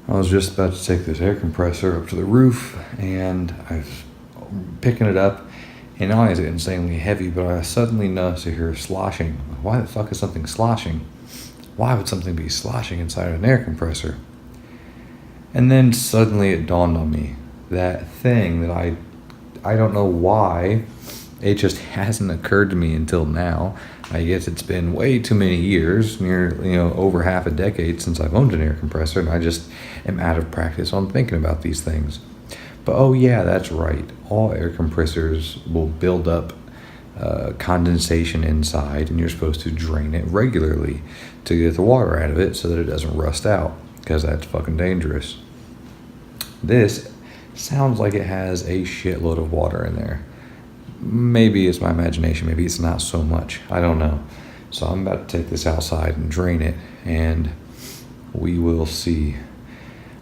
I was just about to take this air compressor up to the roof, and I was picking it up, and not only is it insanely heavy, but I suddenly noticed to hear sloshing. Why the fuck is something sloshing? Why would something be sloshing inside an air compressor? And then suddenly it dawned on me, that thing that I don't know why, it just hasn't occurred to me until now. I guess it's been way too many years, over half a decade since I've owned an air compressor, and I just am out of practice on thinking about these things. But oh yeah, that's right. All air compressors will build up condensation inside, and you're supposed to drain it regularly to get the water out of it so that it doesn't rust out, because that's fucking dangerous. This sounds like it has a shitload of water in there. Maybe it's my imagination, maybe it's not so much, I don't know. So I'm about to take this outside and drain it, and we will see.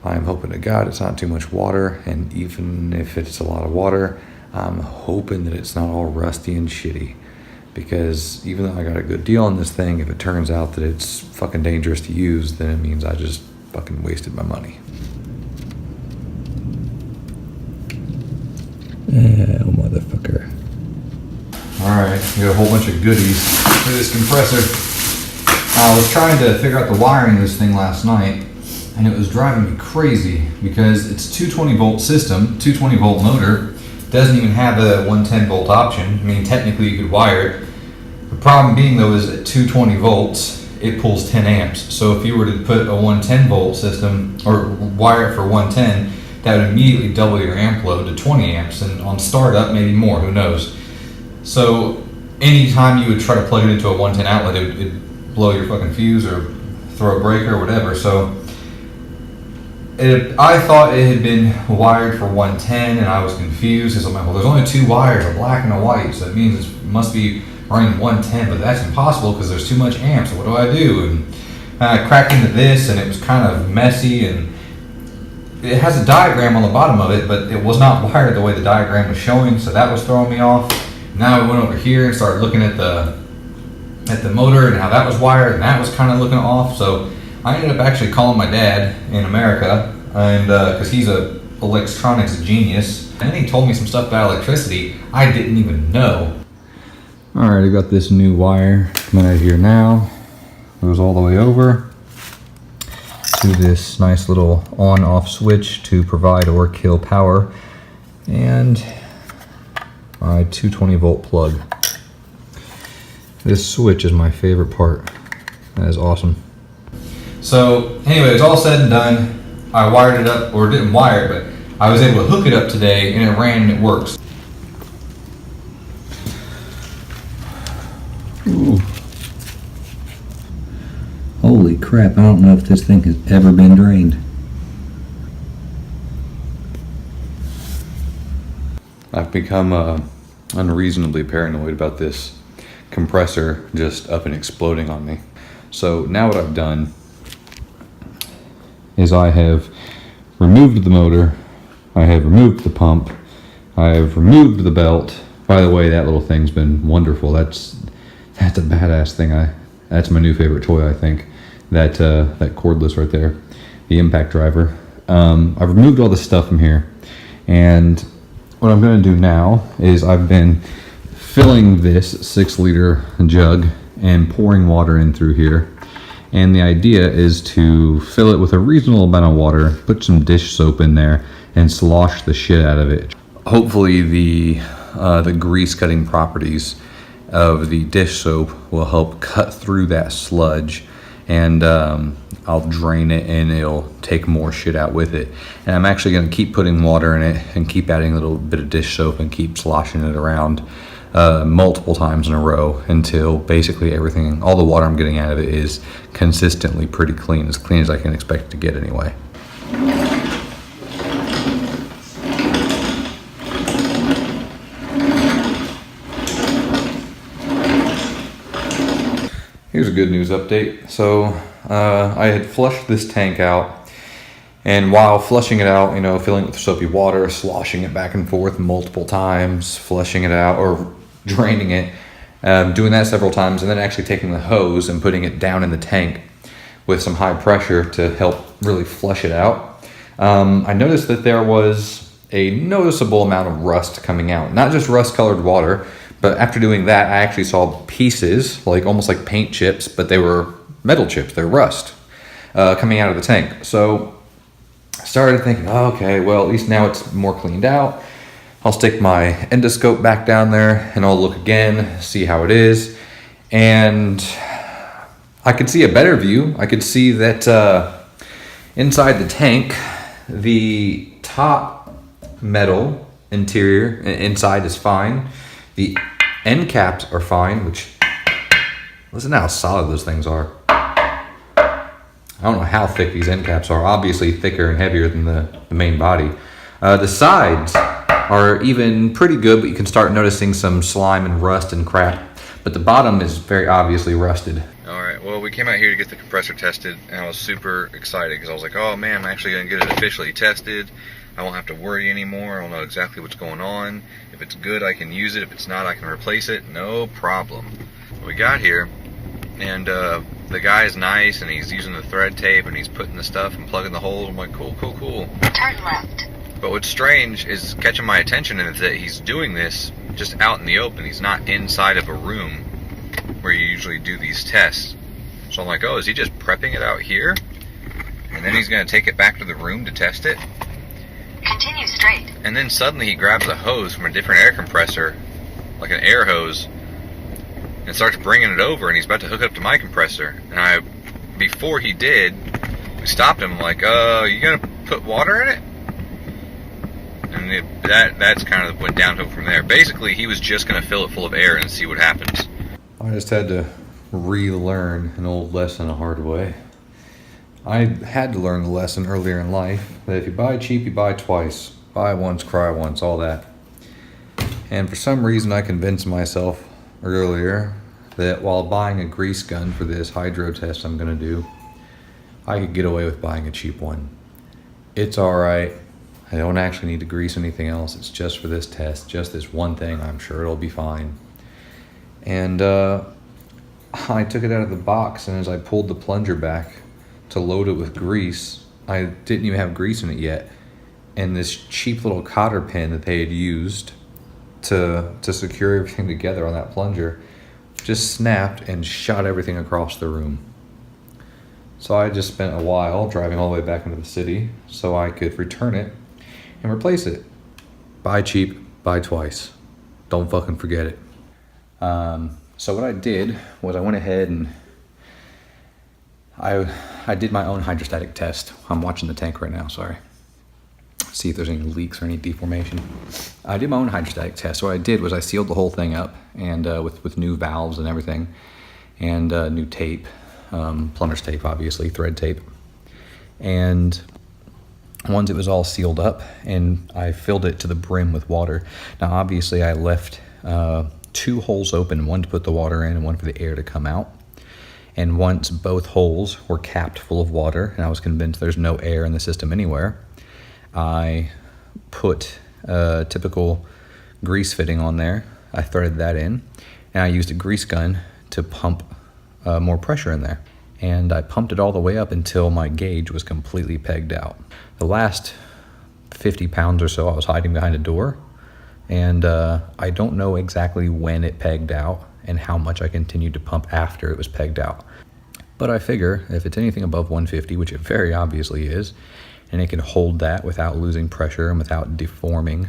I'm hoping to God it's not too much water, and even if it's a lot of water, I'm hoping that it's not all rusty and shitty. Because even though I got a good deal on this thing, if it turns out that it's fucking dangerous to use, then it means I just fucking wasted my money. Oh, motherfucker. Alright, we got a whole bunch of goodies for this compressor. I was trying to figure out the wiring of this thing last night, and it was driving me crazy because it's a 220 volt system, 220 volt motor, doesn't even have a 110 volt option. I mean, technically you could wire it. The problem being though is at 220 volts, it pulls 10 amps. So if you were to put a 110 volt system or wire it for 110, that would immediately double your amp load to 20 amps, and on startup maybe more, who knows. So anytime you would try to plug it into a 110 outlet, it'd blow your fucking fuse or throw a breaker or whatever. So I thought it had been wired for 110, and I was confused because I'm like, well, there's only two wires, a black and a white, so that means it must be running 110, but that's impossible because there's too much amps. So what do I do? And I cracked into this, and it was kind of messy, and it has a diagram on the bottom of it, but it was not wired the way the diagram was showing, so that was throwing me off. Now we went over here and started looking at the motor and how that was wired, and that was kind of looking off. So I ended up actually calling my dad in America, and because he's a electronics genius, and then he told me some stuff about electricity I didn't even know. All right, I got this new wire coming out of here now. It goes all the way over to this nice little on-off switch to provide or kill power, and my 220 volt plug. This switch is my favorite part. That is awesome. So anyways, all said and done, I wired it up, or didn't wire it, but I was able to hook it up today, and it ran and it works. Ooh. Holy crap, I don't know if this thing has ever been drained. I've become unreasonably paranoid about this compressor just up and exploding on me. So now what I've done is I have removed the motor, I have removed the pump, I have removed the belt. By the way, that little thing's been wonderful. That's a badass thing. That's my new favorite toy, I think. That cordless right there, the impact driver. I've removed all the stuff from here, and what I'm going to do now is I've been filling this 6-liter jug and pouring water in through here. And the idea is to fill it with a reasonable amount of water, put some dish soap in there, and slosh the shit out of it. Hopefully the grease cutting properties of the dish soap will help cut through that sludge, and I'll drain it and it'll take more shit out with it. And I'm actually going to keep putting water in it and keep adding a little bit of dish soap and keep sloshing it around multiple times in a row until basically everything, all the water I'm getting out of it is consistently pretty clean as I can expect it to get anyway. Here's a good news update. So I had flushed this tank out, and while flushing it out, filling it with soapy water, sloshing it back and forth multiple times, flushing it out or draining it, doing that several times, and then actually taking the hose and putting it down in the tank with some high pressure to help really flush it out. I noticed that there was a noticeable amount of rust coming out. Not just rust-colored water, but after doing that, I actually saw pieces, like almost like paint chips, but they were metal chips. They're rust coming out of the tank. So I started thinking, oh, okay, well, at least now it's more cleaned out. I'll stick my endoscope back down there and I'll look again, see how it is. And I could see a better view. I could see that inside the tank, the top metal interior inside is fine. The end caps are fine, which, listen to how solid those things are. I don't know how thick these end caps are. Obviously thicker and heavier than the main body. The sides are even pretty good, but you can start noticing some slime and rust and crap. But the bottom is very obviously rusted. All right, well, we came out here to get the compressor tested, and I was super excited because I was like, oh man, I'm actually gonna get it officially tested. I won't have to worry anymore. I'll know exactly what's going on. If it's good, I can use it. If it's not, I can replace it. No problem. We got here, and the guy is nice, and he's using the thread tape, and he's putting the stuff and plugging the holes. I'm like, cool, cool, cool. Turn left. But what's strange is catching my attention is that he's doing this just out in the open. He's not inside of a room where you usually do these tests. So I'm like, oh, is he just prepping it out here? And then he's going to take it back to the room to test it? Continue straight. And then suddenly he grabs a hose from a different air compressor, like an air hose, and starts bringing it over, and he's about to hook it up to my compressor. And before he did, we stopped him, like, you going to put water in it? And that's kind of went downhill from there. Basically, he was just going to fill it full of air and see what happens. I just had to relearn an old lesson a hard way. I had to learn the lesson earlier in life that if you buy cheap, you buy twice. Buy once, cry once, all that. And for some reason, I convinced myself earlier that while buying a grease gun for this hydro test I'm going to do, I could get away with buying a cheap one. It's alright. I don't actually need to grease anything else. It's just for this test, just this one thing. I'm sure it'll be fine. And I took it out of the box, and as I pulled the plunger back to load it with grease, I didn't even have grease in it yet. And this cheap little cotter pin that they had used to secure everything together on that plunger just snapped and shot everything across the room. So I just spent a while driving all the way back into the city so I could return it and replace it. Buy cheap, buy twice. Don't fucking forget it. So what I did was I went ahead and I did my own hydrostatic test. I'm watching the tank right now, sorry. See if there's any leaks or any deformation. I did my own hydrostatic test. So what I did was I sealed the whole thing up, and with new valves and everything, and new tape, plumber's tape, obviously, thread tape. And once it was all sealed up, and I filled it to the brim with water. Now, obviously, I left 2 holes open, one to put the water in and one for the air to come out. And once both holes were capped full of water, and I was convinced there's no air in the system anywhere, I put a typical grease fitting on there. I threaded that in, and I used a grease gun to pump more pressure in there. And I pumped it all the way up until my gauge was completely pegged out. The last 50 pounds or so I was hiding behind a door, and I don't know exactly when it pegged out and how much I continued to pump after it was pegged out. But I figure if it's anything above 150, which it very obviously is, and it can hold that without losing pressure and without deforming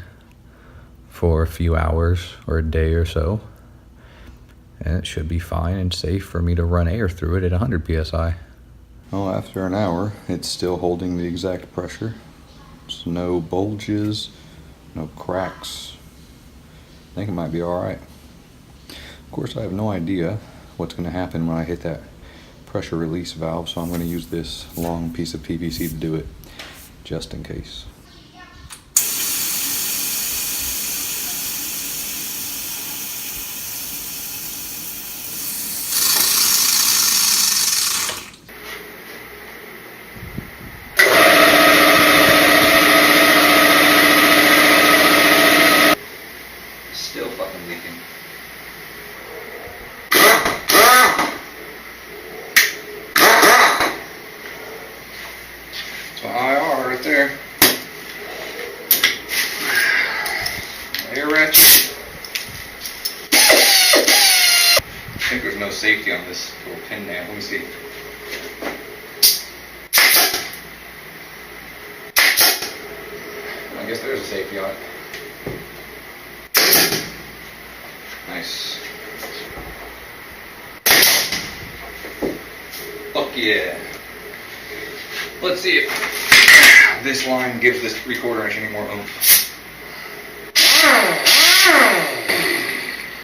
for a few hours or a day or so, and it should be fine and safe for me to run air through it at 100 psi. Well, after an hour, it's still holding the exact pressure. There's no bulges, no cracks. I think it might be all right. Of course, I have no idea what's going to happen when I hit that pressure release valve, so I'm going to use this long piece of PVC to do it, just in case. Still fucking leaking. right there. Air ratchet. I think there's no safety on this little pin nail. Let me see. I guess there's a safety on it. Nice. Fuck yeah. Let's see if this line gives this recorder any more oomph.